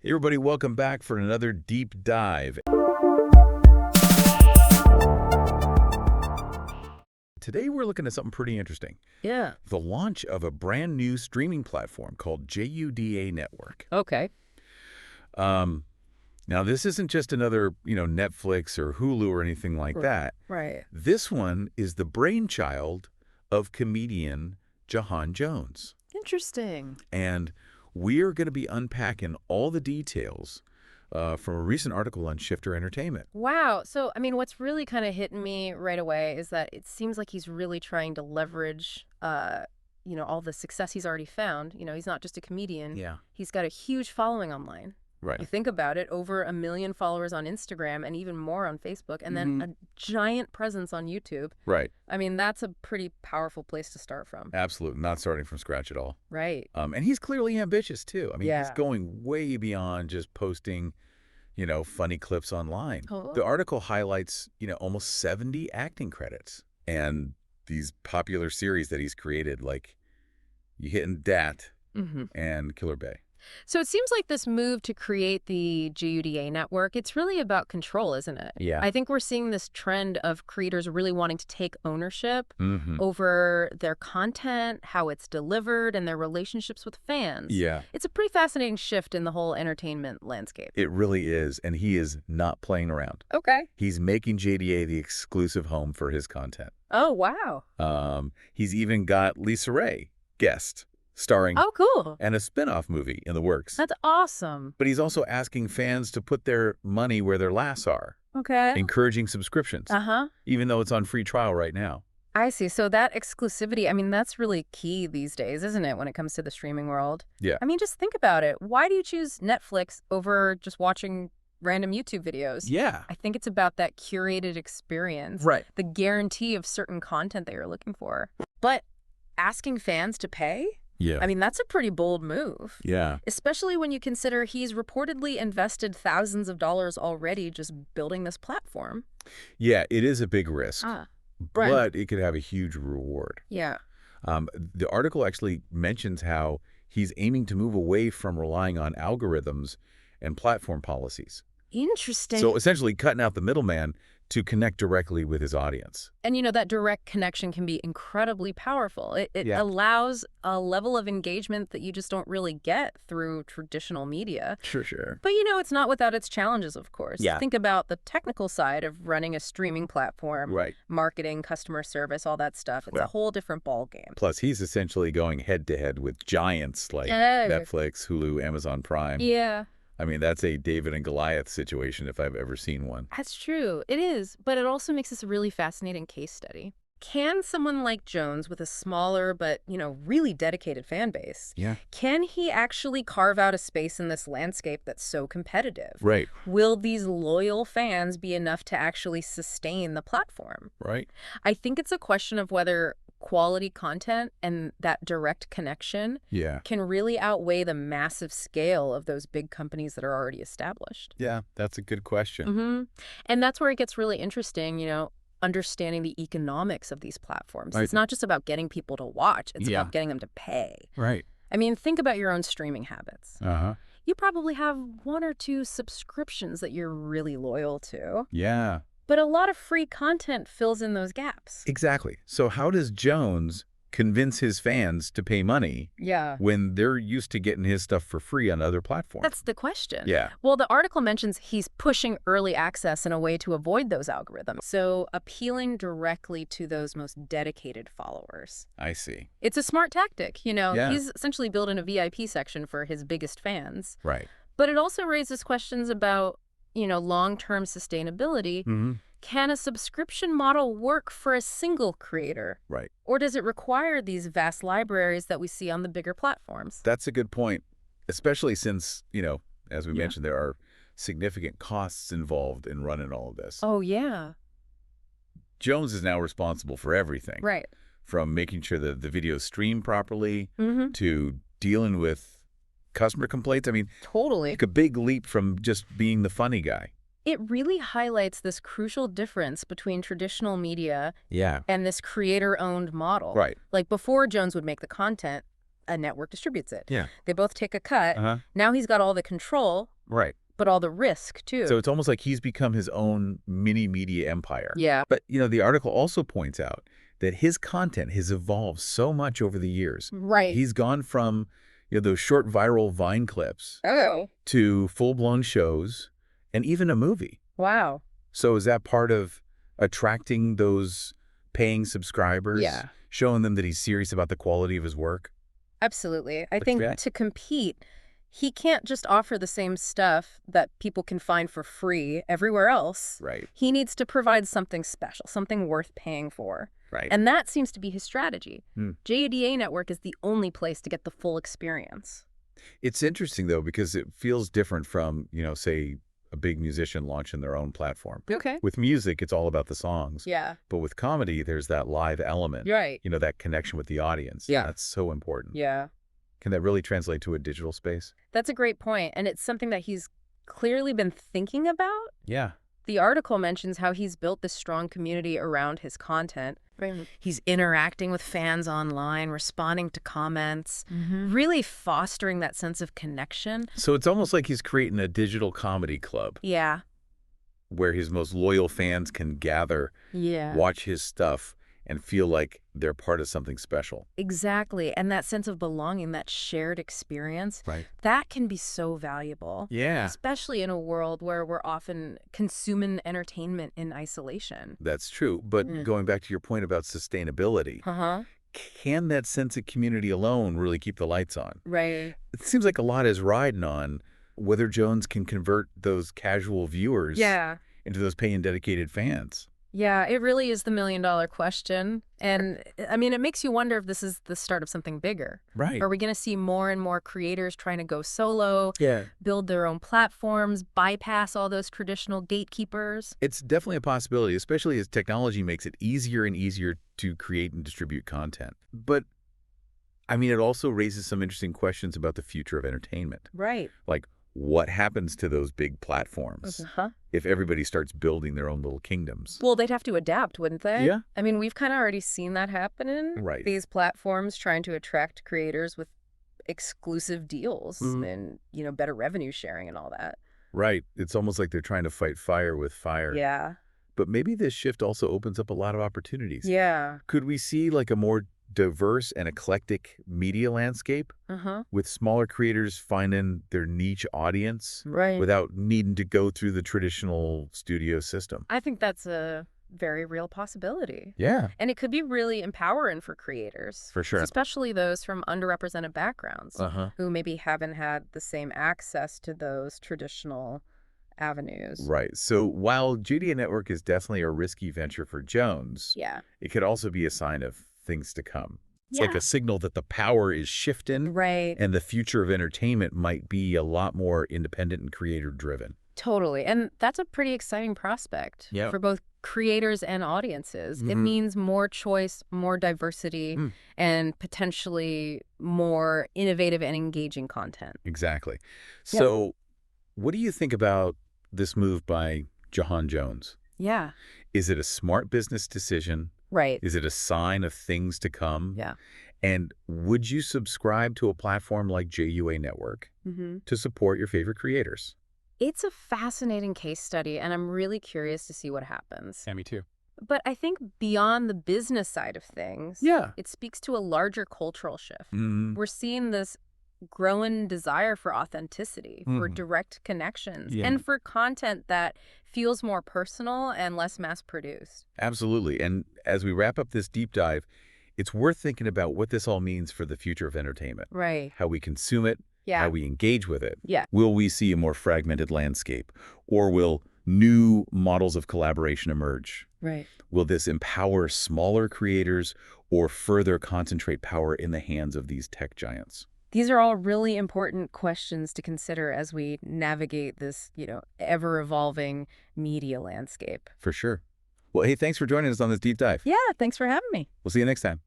Hey everybody, welcome back for another deep dive. Today we're looking at something pretty interesting. Yeah. The launch of a brand new streaming platform called JUDA Network. Okay. Now this isn't just another, Netflix or Hulu or anything like that. Right. This one is the brainchild of comedian Juhahn Jones. Interesting. And we're going to be unpacking all the details from a recent article on Shifter Entertainment. Wow. So, what's really kind of hitting me right away is that it seems like he's really trying to leverage, all the success he's already found. He's not just a comedian. Yeah. He's got a huge following online. Right. You think about it, over 1 million followers on Instagram and even more on Facebook, and then a giant presence on YouTube. Right. That's a pretty powerful place to start from. Absolutely. Not starting from scratch at all. Right. And he's clearly ambitious, too. He's Yeah. going way beyond just posting, funny clips online. Oh. The article highlights, almost 70 acting credits and these popular series that he's created, like You Hittin' Dat and Killer Bay. So it seems like this move to create the JUDA network, it's really about control, isn't it? Yeah. I think we're seeing this trend of creators really wanting to take ownership Mm-hmm. over their content, how it's delivered, and their relationships with fans. Yeah. It's a pretty fascinating shift in the whole entertainment landscape. It really is. And he is not playing around. Okay. He's making JDA the exclusive home for his content. Oh, wow. He's even got Lisa Ray, guest, starring Oh, cool. and a spin-off movie in the works. That's awesome. But he's also asking fans to put their money where their laughs are, Okay. encouraging subscriptions, even though it's on free trial right now. I see. So that exclusivity, that's really key these days, isn't it, when it comes to the streaming world? Yeah. Just think about it. Why do you choose Netflix over just watching random YouTube videos? Yeah. I think it's about that curated experience. Right. The guarantee of certain content that you're looking for. But asking fans to pay? Yeah. That's a pretty bold move. Yeah. Especially when you consider he's reportedly invested thousands of dollars already just building this platform. Yeah, it is a big risk, Right. but it could have a huge reward. Yeah. The article actually mentions how he's aiming to move away from relying on algorithms and platform policies. Interesting. So essentially cutting out the middleman to connect directly with his audience. And that direct connection can be incredibly powerful. It Yeah. allows a level of engagement that you just don't really get through traditional media. Sure. But it's not without its challenges, of course. Yeah. Think about the technical side of running a streaming platform, Right. marketing, customer service, all that stuff. It's a whole different ballgame. Plus, he's essentially going head-to-head with giants like Yeah. Netflix, Hulu, Amazon Prime. Yeah. That's a David and Goliath situation if I've ever seen one. That's true. It is. But it also makes this a really fascinating case study. Can someone like Jones with a smaller but, really dedicated fan base, Yeah. can he actually carve out a space in this landscape that's so competitive? Right. Will these loyal fans be enough to actually sustain the platform? Right. I think it's a question of whether quality content and that direct connection Yeah. can really outweigh the massive scale of those big companies that are already established. Yeah, that's a good question. And that's where it gets really interesting, understanding the economics of these platforms. Right. It's not just about getting people to watch. It's Yeah. about getting them to pay. Right. Think about your own streaming habits. Uh-huh. You probably have 1 or 2 subscriptions that you're really loyal to. Yeah. But a lot of free content fills in those gaps. Exactly. So how does Jones convince his fans to pay money Yeah. when they're used to getting his stuff for free on other platforms? That's the question. Yeah. Well, the article mentions he's pushing early access in a way to avoid those algorithms. So appealing directly to those most dedicated followers. I see. It's a smart tactic. Yeah. He's essentially building a VIP section for his biggest fans. Right. But it also raises questions about, long-term sustainability. Can a subscription model work for a single creator? Right. Or does it require these vast libraries that we see on the bigger platforms? That's a good point, especially since, as we mentioned, there are significant costs involved in running all of this. Oh, yeah. Jones is now responsible for everything. Right. From making sure that the videos stream properly to dealing with customer complaints. Totally. Like a big leap from just being the funny guy. It really highlights this crucial difference between traditional media Yeah. and this creator-owned model. Right. Like before Jones would make the content, a network distributes it. Yeah. They both take a cut. Now he's got all the control, Right. but all the risk, too. So it's almost like he's become his own mini media empire. Yeah. But, the article also points out that his content has evolved so much over the years. Right. He's gone from, those short viral Vine clips to full-blown shows and even a movie. Wow. So is that part of attracting those paying subscribers? Yeah. Showing them that he's serious about the quality of his work? Absolutely. I think to compete, he can't just offer the same stuff that people can find for free everywhere else. Right. He needs to provide something special, something worth paying for. Right. And that seems to be his strategy. JUDA Network is the only place to get the full experience. It's interesting, though, because it feels different from, say, a big musician launching their own platform. Okay. With music, it's all about the songs. Yeah. But with comedy, there's that live element. Right. That connection with the audience. Yeah. That's so important. Yeah. Can that really translate to a digital space? That's a great point, and it's something that he's clearly been thinking about. Yeah. The article mentions how he's built this strong community around his content. He's interacting with fans online, responding to comments, really fostering that sense of connection. So it's almost like he's creating a digital comedy club. Yeah. Where his most loyal fans can gather, watch his stuff, and feel like they're part of something special. Exactly. And that sense of belonging, that shared experience, that can be so valuable. Yeah. Especially in a world where we're often consuming entertainment in isolation. That's true. But going back to your point about sustainability, can that sense of community alone really keep the lights on? Right. It seems like a lot is riding on whether Jones can convert those casual viewers into those paying dedicated fans. Yeah, it really is the million-dollar question. And, I mean, it makes you wonder if this is the start of something bigger. Right. Are we going to see more and more creators trying to go solo, build their own platforms, bypass all those traditional gatekeepers? It's definitely a possibility, especially as technology makes it easier and easier to create and distribute content. But, I mean, it also raises some interesting questions about the future of entertainment. Right. Like, what happens to those big platforms if everybody starts building their own little kingdoms? Well, they'd have to adapt, wouldn't they? Yeah. I mean, we've kind of already seen that happening. Right. These platforms trying to attract creators with exclusive deals and, better revenue sharing and all that. Right. It's almost like they're trying to fight fire with fire. Yeah. But maybe this shift also opens up a lot of opportunities. Yeah. Could we see like a more diverse and eclectic media landscape with smaller creators finding their niche audience without needing to go through the traditional studio system? I think that's a very real possibility. Yeah. And it could be really empowering for creators. For sure. Especially those from underrepresented backgrounds who maybe haven't had the same access to those traditional avenues. Right. So while JUDA Network is definitely a risky venture for Jones, it could also be a sign of things to come. It's like a signal that the power is shifting. Right. And the future of entertainment might be a lot more independent and creator-driven. Totally. And that's a pretty exciting prospect for both creators and audiences. It means more choice, more diversity, and potentially more innovative and engaging content. Exactly. So what do you think about this move by Juhahn Jones? Yeah. Is it a smart business decision? Right. Is it a sign of things to come? Yeah. And would you subscribe to a platform like JUA Network to support your favorite creators? It's a fascinating case study, and I'm really curious to see what happens. Yeah, me too. But I think beyond the business side of things, it speaks to a larger cultural shift. We're seeing this growing desire for authenticity, for direct connections, and for content that feels more personal and less mass-produced. Absolutely. And as we wrap up this deep dive, it's worth thinking about what this all means for the future of entertainment. Right. How we consume it, how we engage with it. Yeah. Will we see a more fragmented landscape? Or will new models of collaboration emerge? Right. Will this empower smaller creators or further concentrate power in the hands of these tech giants? These are all really important questions to consider as we navigate this, ever-evolving media landscape. For sure. Well, hey, thanks for joining us on this deep dive. Yeah, thanks for having me. We'll see you next time.